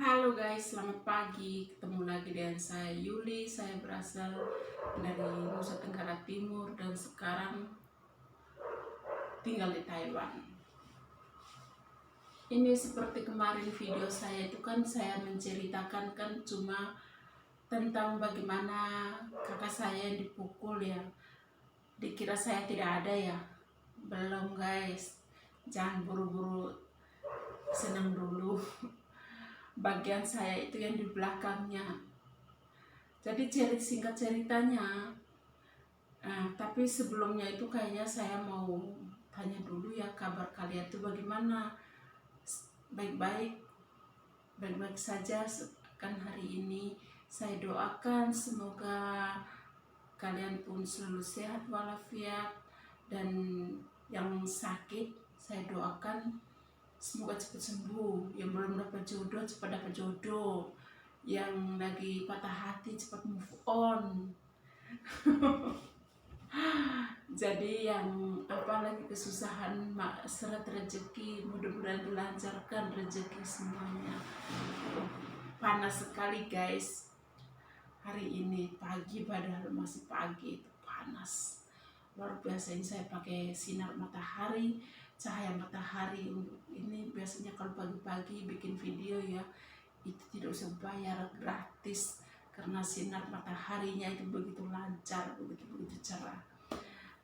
Halo guys, selamat pagi. Ketemu lagi dengan saya Yuli. Saya berasal dari Nusa Tenggara Timur dan sekarang tinggal di Taiwan. Ini seperti kemarin video saya itu kan saya menceritakan kan cuma tentang bagaimana kakak saya yang dipukul ya. Dikira saya tidak ada ya. Belum guys. Jangan buru-buru senang dulu. Bagian saya itu yang di belakangnya. Jadi singkat ceritanya, tapi sebelumnya itu kayaknya saya mau tanya dulu ya kabar kalian tuh bagaimana? Baik-baik, baik-baik saja kan hari ini. Saya doakan semoga kalian pun selalu sehat walafiat, dan yang sakit saya doakan semoga cepat sembuh. Yang belum dapat jodoh cepat dapat jodoh. Yang lagi patah hati cepat move on. Jadi yang apalagi kesusahan seret rezeki, mudah-mudahan dilancarkan rezeki semuanya. Panas sekali guys hari ini, pagi padahal masih pagi itu panas luar biasa. Ini saya pakai sinar matahari, cahaya matahari. Ini biasanya kalau pagi-pagi bikin video ya itu tidak usah bayar, gratis, karena sinar mataharinya itu begitu lancar, begitu cerah,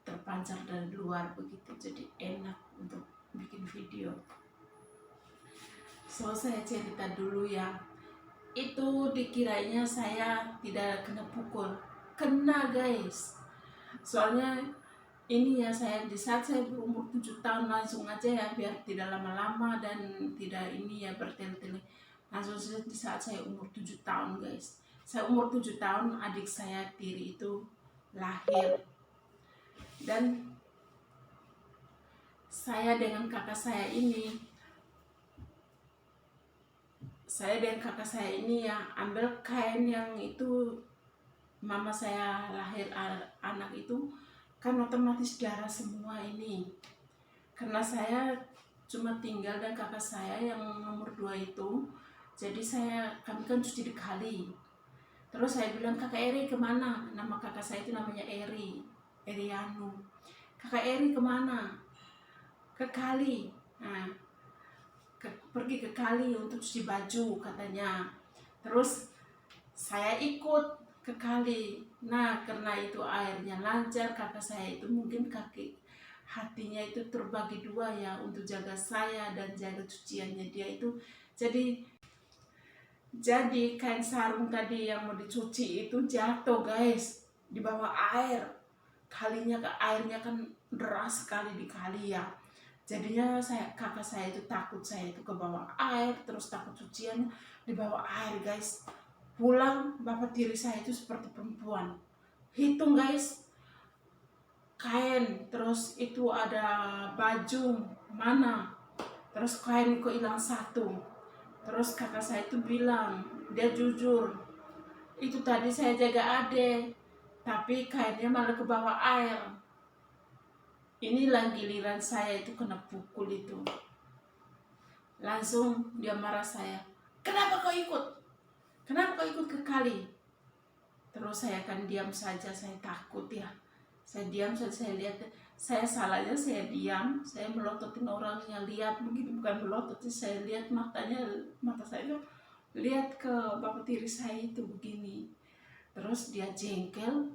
terpancar dari luar begitu, jadi enak untuk bikin video. So saya cerita dulu ya, itu dikiranya saya tidak kena pukul, kena guys. Soalnya ini ya, saya di saat saya berumur 7 tahun langsung aja ya, biar tidak lama-lama dan tidak ini ya bertele-tele, langsung saja di saat saya umur 7 tahun guys. Saya umur 7 tahun, adik saya tiri itu lahir. Dan saya dengan kakak saya ini ya ambil kain yang itu mama saya lahir anak itu kan otomatis darah semua ini, karena saya cuma tinggal dan kakak saya yang nomor 2 itu, jadi kami kan cuci di kali. Terus saya bilang, kakak Eri kemana? Nama kakak saya itu namanya Erianu. Kakak Eri kemana? Ke kali. Nah, pergi ke kali untuk cuci baju katanya. Terus saya ikut ke kali. Nah, karena itu airnya lancar, kakak saya itu mungkin hatinya itu terbagi dua ya, untuk jaga saya dan jaga cuciannya dia itu. Jadi kain sarung tadi yang mau dicuci itu jatuh guys di bawah air. Airnya kan deras sekali di kali ya. Jadinya kakak saya itu takut saya itu ke bawah air, terus takut cuciannya di bawah air guys. Pulang bapak tiri saya itu seperti perempuan. Hitung guys, kain, terus itu ada baju mana, terus kain kok hilang satu. Terus kakak saya itu bilang, dia jujur, itu tadi saya jaga adek, tapi kainnya malah ke bawah air. Inilah giliran saya itu kena pukul itu. Langsung dia marah saya, kenapa kau ikut? Kenapa kau ikut ke kali? Terus saya akan diam saja, saya takut ya. Saya diam saja, saya lihat, saya salahnya saya diam, saya melototin orangnya, lihat begitu, bukan melotot, saya lihat mata saya lihat ke bapak tiri saya itu begini. Terus dia jengkel,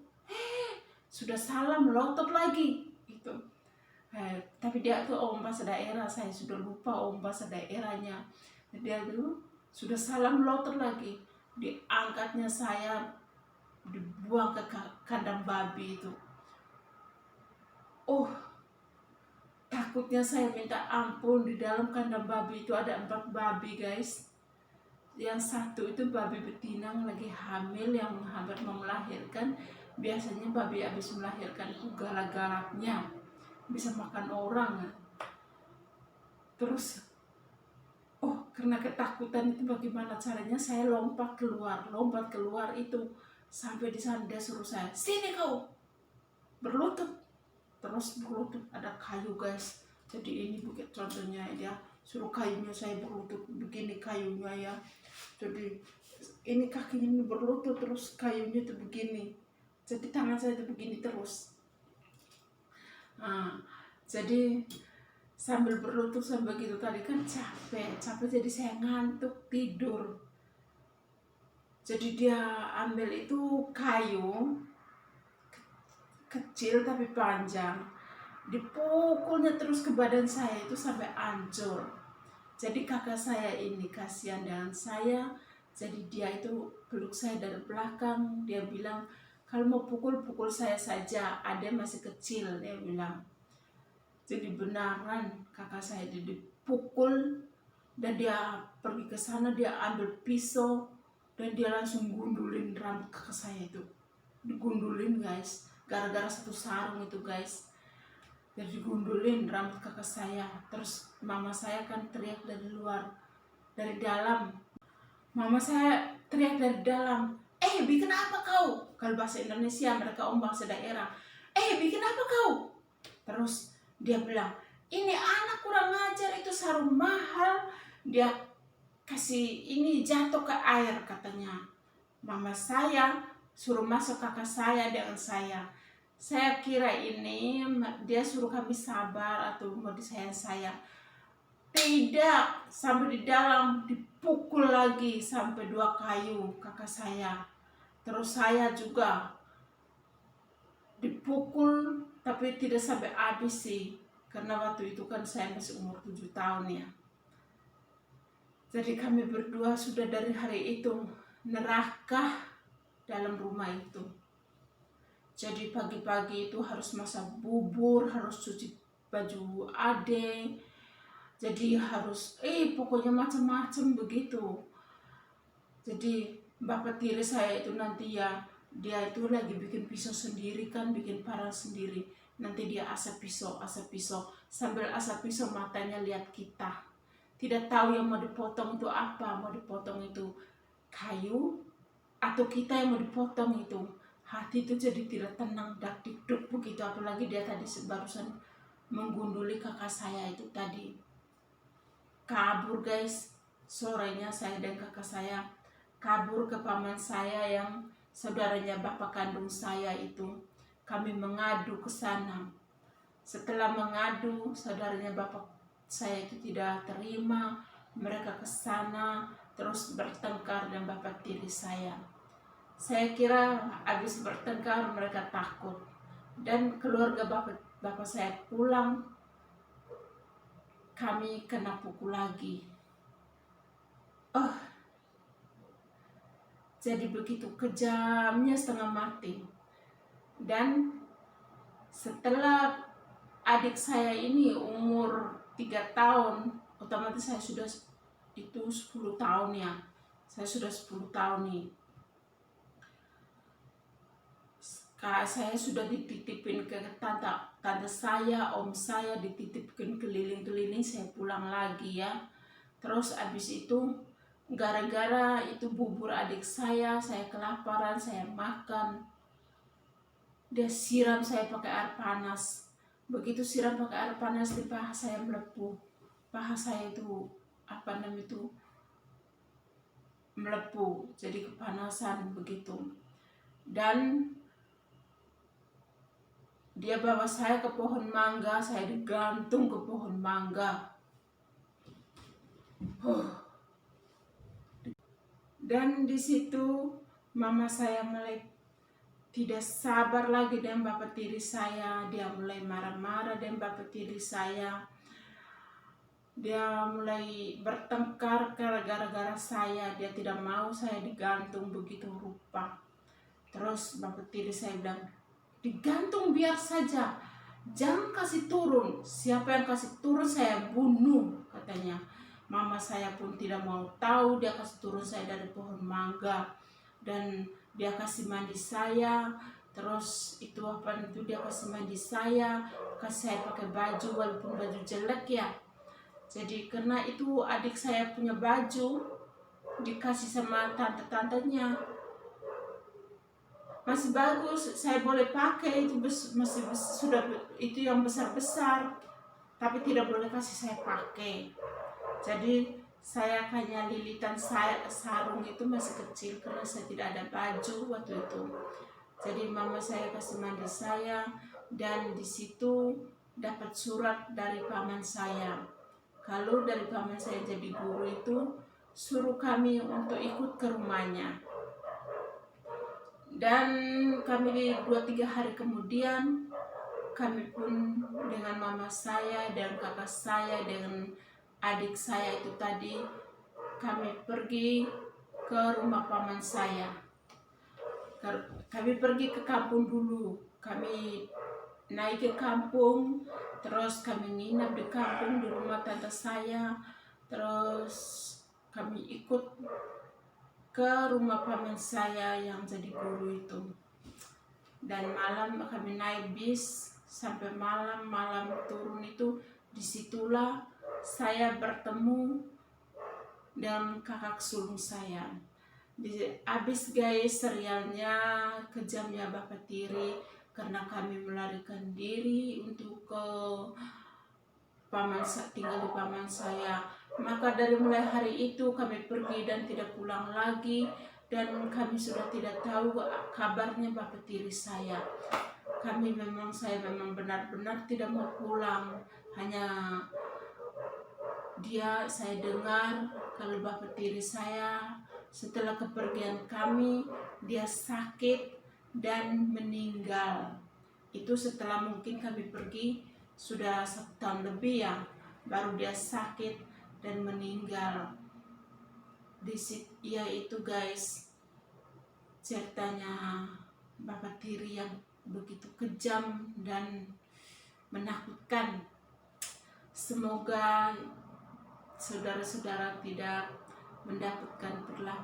sudah salah melotot lagi gitu. Tapi dia tuh om bahasa daerah, saya sudah lupa om bahasa daerahnya. Dia tuh sudah salah melotot lagi, diangkatnya saya dibuang ke kandang babi itu. Takutnya saya minta ampun. Di dalam kandang babi itu ada 4 babi guys. Yang satu itu babi betina lagi hamil, yang hampir mau melahirkan. Biasanya babi habis melahirkan itu galak-galaknya, bisa makan orang. Terus karena ketakutan itu bagaimana caranya, saya lompat keluar itu. Sampai di sana dia suruh saya, sini kau, berlutut. Terus berlutut, ada kayu guys. Jadi ini bukit contohnya, dia suruh kayunya saya berlutut begini kayunya ya. Jadi ini kakinya ini berlutut, terus kayunya itu begini, jadi tangan saya itu begini terus. Nah, jadi sambil berlutut sambil begitu tadi kan capek jadi saya ngantuk tidur. Jadi dia ambil itu kayu kecil tapi panjang, dipukulnya terus ke badan saya itu sampai hancur. Jadi kakak saya ini kasihan dengan saya, jadi dia itu peluk saya dari belakang. Dia bilang, kalau mau pukul saya saja, adek masih kecil, dia bilang. Jadi benaran kakak saya dipukul, dan dia pergi ke sana, dia ambil pisau dan dia langsung gundulin rambut kakak saya itu. Digundulin guys, gara-gara satu sarung itu guys. Jadi gundulin rambut kakak saya. Terus mama saya kan teriak dari luar, dari dalam. Mama saya teriak dari dalam, bikin apa kau? Kalau bahasa Indonesia mereka bahasa daerah, bikin apa kau? Terus dia bilang, ini anak kurang ajar, itu sarung mahal, dia kasih ini jatuh ke air katanya. Mama saya suruh masuk kakak saya dengan saya. Saya kira ini dia suruh kami sabar atau mau disayang saya. Tidak, sampai di dalam dipukul lagi sampai 2 kayu kakak saya. Terus saya juga dipukul, tapi tidak sampai habis sih. Karena waktu itu kan saya masih umur 7 tahun ya. Jadi kami berdua sudah dari hari itu neraka dalam rumah itu. Jadi pagi-pagi itu harus masak bubur, harus cuci baju adek. Jadi harus pokoknya macam-macam begitu. Jadi bapak tiri saya itu nanti ya, dia itu lagi bikin pisau sendiri kan, bikin parang sendiri. Nanti dia asap pisau. Sambil asap pisau matanya lihat kita. Tidak tahu yang mau dipotong itu apa, mau dipotong itu kayu atau kita yang mau dipotong itu. Hati itu jadi tidak tenang, dak dikduk begitu. Apalagi dia tadi barusan menggunduli kakak saya itu tadi. Kabur guys, sorenya saya dan kakak saya kabur ke paman saya yang saudaranya bapak kandung saya itu. Kami mengadu ke sana. Setelah mengadu, saudaranya bapak saya itu tidak terima. Mereka ke sana terus bertengkar dengan bapak tiri saya. Saya kira habis bertengkar mereka takut, dan keluarga bapak saya pulang, kami kena pukul lagi. Jadi begitu kejamnya setengah mati. Dan setelah adik saya ini umur 3 tahun, otomatis saya sudah itu 10 tahun ya. Saya sudah 10 tahun nih. Saya sudah dititipin ke tante saya, om saya, dititipin keliling-keliling, saya pulang lagi ya. Terus abis itu gara-gara itu bubur adik saya kelaparan, saya makan. Dia siram saya pakai air panas. Begitu siram pakai air panas di paha saya melepuh. Paha saya itu melepuh, jadi kepanasan begitu. Dan dia bawa saya ke pohon mangga, saya digantung ke pohon mangga. Dan di situ mama saya mulai tidak sabar lagi dengan bapak tiri saya. Dia mulai marah-marah dengan bapak tiri saya. Dia mulai bertengkar gara-gara saya. Dia tidak mau saya digantung begitu rupa. Terus bapak tiri saya bilang, digantung biar saja, jangan kasih turun. Siapa yang kasih turun saya bunuh, katanya. Mama saya pun tidak mau tahu. Dia kasih turun saya dari pohon mangga, dan dia kasih mandi saya. Terus itu dia kasih mandi saya, kasih saya pakai baju walaupun baju jelek ya. Jadi karena itu adik saya punya baju, dikasih sama tante-tantenya, masih bagus, saya boleh pakai, itu masih sudah yang besar-besar, tapi tidak boleh kasih saya pakai. Jadi saya hanya lilitan sarung itu masih kecil karena saya tidak ada baju waktu itu. Jadi mama saya kasih mandi saya, dan di situ dapat surat dari paman saya. Kalau dari paman saya jadi guru itu suruh kami untuk ikut ke rumahnya. Dan kami 2-3 hari kemudian kami pun dengan mama saya dan kakak saya dengan adik saya itu tadi, kami pergi ke rumah paman saya. Kami pergi ke kampung dulu. Kami naik ke kampung, terus kami nginap di kampung di rumah tante saya. Terus kami ikut ke rumah paman saya yang jadi guru itu. Dan malam kami naik bis sampai malam turun itu. Disitulah saya bertemu dengan kakak sulung saya. Habis guys serialnya kejamnya Bapak Tiri, karena kami melarikan diri untuk ke tinggal di paman saya. Maka dari mulai hari itu kami pergi dan tidak pulang lagi, dan kami sudah tidak tahu kabarnya Bapak Tiri saya. Saya memang benar-benar tidak mau pulang. Hanya saya dengar kalau Bapak Tiri saya setelah kepergian kami, dia sakit dan meninggal. Itu setelah mungkin kami pergi sudah 1 tahun lebih ya, baru dia sakit dan meninggal. Ya itu guys, ceritanya Bapak Tiri yang begitu kejam dan menakutkan. Semoga saudara-saudara tidak mendapatkan perlakuan